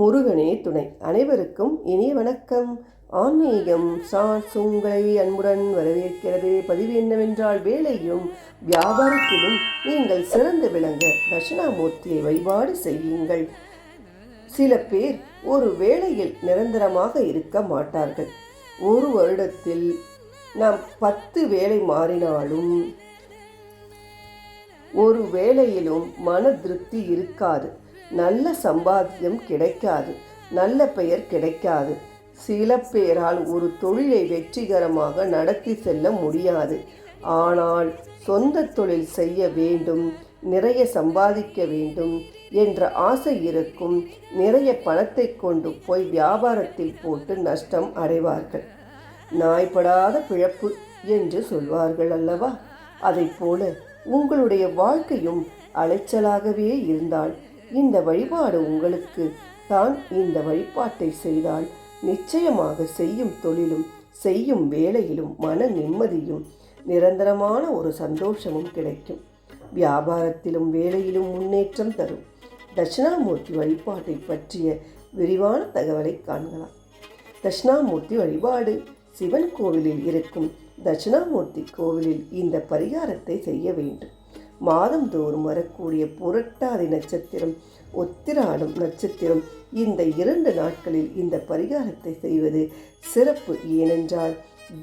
முருகனே துணை. அனைவருக்கும் இனிய வணக்கம். ஆன்மீகம் சார்ஸ் உங்களை அன்புடன் வரவேற்கிறது. பதிவு என்னவென்றால், வேலையும் வியாபாரத்திலும் நீங்கள் சிறந்து விளங்க தட்சிணாமூர்த்தியை வழிபாடு செய்யுங்கள். சில பேர் ஒரு வேலையில் நிரந்தரமாக இருக்க மாட்டார்கள். ஒரு வருடத்தில் நாம் 10 வேலை மாறினாலும் ஒரு வேலையிலும் மன திருப்தி இருக்காது. நல்ல சம்பாத்தியம் கிடைக்காது. நல்ல பெயர் கிடைக்காது. சில பேரால் ஒரு தொழிலை வெற்றிகரமாக நடத்தி செல்ல முடியாது. ஆனால் சொந்த தொழில் செய்ய வேண்டும், நிறைய சம்பாதிக்க வேண்டும் என்ற ஆசை இருக்கும். நிறைய பணத்தை கொண்டு போய் வியாபாரத்தில் போட்டு நஷ்டம் அடைவார்கள். நாய்படாத பிழப்பு என்று சொல்வார்கள் அல்லவா? அதைப்போல உங்களுடைய வாழ்க்கையும் அலைச்சலாகவே இருந்தால் இந்த வழிபாடு உங்களுக்கு தான். இந்த வழிபாட்டை செய்தால் நிச்சயமாக செய்யும் தொழிலும் செய்யும் வேலையிலும் மன நிம்மதியும் நிரந்தரமான ஒரு சந்தோஷமும் கிடைக்கும். வியாபாரத்திலும் வேலையிலும் முன்னேற்றம் தரும் தட்சிணாமூர்த்தி வழிபாட்டை பற்றிய விரிவான தகவலை காணலாம். தட்சிணாமூர்த்தி வழிபாடு. சிவன் கோவிலில் இருக்கும் தட்சிணாமூர்த்தி கோவிலில் இந்த பரிகாரத்தை செய்ய வேண்டும். மாதந்தோறும் வரக்கூடிய புரட்டாதி நட்சத்திரம், உத்திராடம் நட்சத்திரம், இந்த 2 நாட்களில் இந்த பரிகாரத்தை செய்வது சிறப்பு. ஏனென்றால்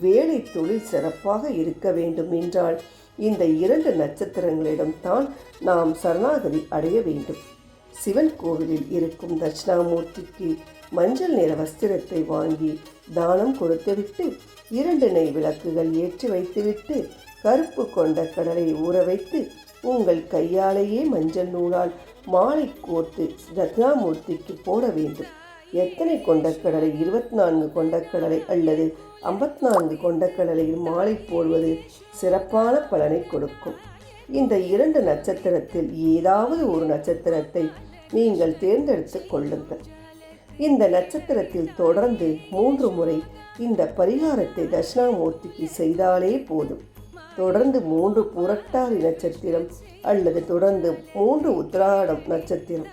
வேலை தொழில் சிறப்பாக இருக்க வேண்டும் என்றால் இந்த 2 நட்சத்திரங்களிடம் தான் நாம் சரணாகதி அடைய வேண்டும். சிவன் கோவிலில் இருக்கும் தட்சிணாமூர்த்திக்கு மஞ்சள் நிற வஸ்திரத்தை வாங்கி தானம் கொடுத்துவிட்டு 2 நெய் விளக்குகள் ஏற்றி வைத்துவிட்டு கருப்பு கொண்ட கடலை ஊற வைத்து உங்கள் கையாலேயே மஞ்சள் நூலால் மாலை கோர்த்து தட்சிணாமூர்த்திக்கு போட வேண்டும். எத்தனை கொண்டக்கடலை, 24 கொண்டக்கடலை அல்லது 54 கொண்டக்கடலையில் மாலை போடுவது சிறப்பான பலனை கொடுக்கும். இந்த 2 நட்சத்திரத்தில் ஏதாவது ஒரு நட்சத்திரத்தை நீங்கள் தேர்ந்தெடுத்து கொள்ளுங்கள். இந்த நட்சத்திரத்தில் தொடர்ந்து 3 முறை இந்த பரிகாரத்தை தட்சிணாமூர்த்திக்கு செய்தாலே போதும். தொடர்ந்து 3 புரட்டாதி நட்சத்திரம் அல்லது தொடர்ந்து 3 உத்திராடம் நட்சத்திரம்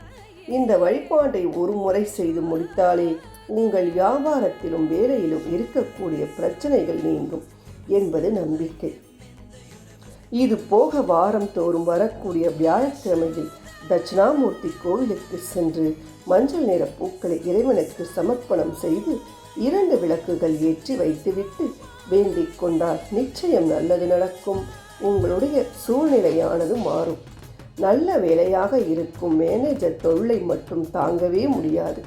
இந்த வழிபாட்டை ஒரு முறை செய்து முடித்தாலே உங்கள் வியாபாரத்திலும் வேலையிலும் இருக்கக்கூடிய பிரச்சனைகள் நீங்கும் என்பது நம்பிக்கை. இது போக வாரம் தோறும் வரக்கூடிய வியாழக்கிழமையில் தட்சிணாமூர்த்தி கோவிலுக்கு சென்று மஞ்சள் நிற பூக்களை இறைவனுக்கு சமர்ப்பணம் செய்து 2 விளக்குகள் ஏற்றி வைத்துவிட்டு வேண்டிக் கொண்டால் நிச்சயம் நல்லது நடக்கும். உங்களுடைய சூழ்நிலையானது மாறும். நல்ல வேலையாக இருக்கும் மேனேஜர் தொழிலை மட்டும் தாங்கவே முடியாது.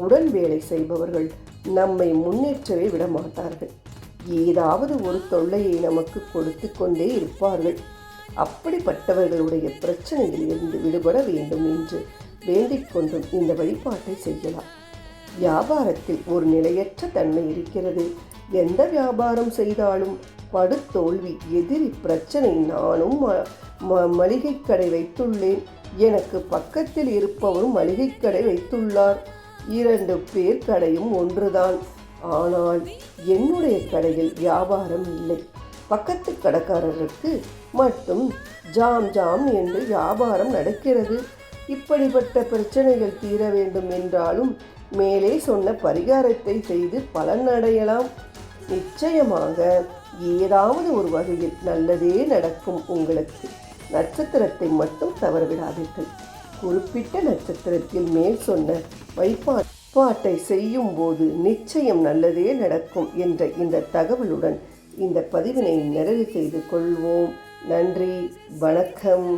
உடன் வேலை செய்பவர்கள் நம்மை முன்னேற்றவே விட மாட்டார்கள். ஏதாவது ஒரு தொல்லையை நமக்கு கொடுத்து கொண்டே இருப்பார்கள். அப்படிப்பட்டவர்களுடைய பிரச்சனையில் இருந்து விடுபட வேண்டும் என்று வேண்டிக் கொண்டும் இந்த வழிபாட்டை செய்யலாம். வியாபாரத்தில் ஒரு நிலையற்ற தன்மை இருக்கிறது. எந்த வியாபாரம் செய்தாலும் படுதோல்வி, எதிரி பிரச்சனை. நானும் மளிகை கடை வைத்துள்ளேன். எனக்கு பக்கத்தில் இருப்பவரும் மளிகை கடை வைத்துள்ளார். 2 பேர் கடையும் ஒன்றுதான். ஆனால் என்னுடைய கடையில் வியாபாரம் இல்லை. பக்கத்து கடைக்காரருக்கு மட்டும் ஜாம் ஜாம் என்று வியாபாரம் நடக்கிறது. இப்படிப்பட்ட பிரச்சனைகள் தீர வேண்டும் என்றாலும் மேலே சொன்ன பரிகாரத்தை செய்து பலன் அடையலாம். நிச்சயமாக ஏதாவது ஒரு வகையில் நல்லதே நடக்கும் உங்களுக்கு. நட்சத்திரத்தை மட்டும் தவறவிடாதீர்கள். குறிப்பிட்ட நட்சத்திரத்தில் மேல் சொன்ன வழிபாட்டை செய்யும் போது நிச்சயம் நல்லதே நடக்கும் என்ற இந்த தகவலுடன் இந்த பதிவினை நிறைவு செய்து கொள்வோம். நன்றி, வணக்கம்.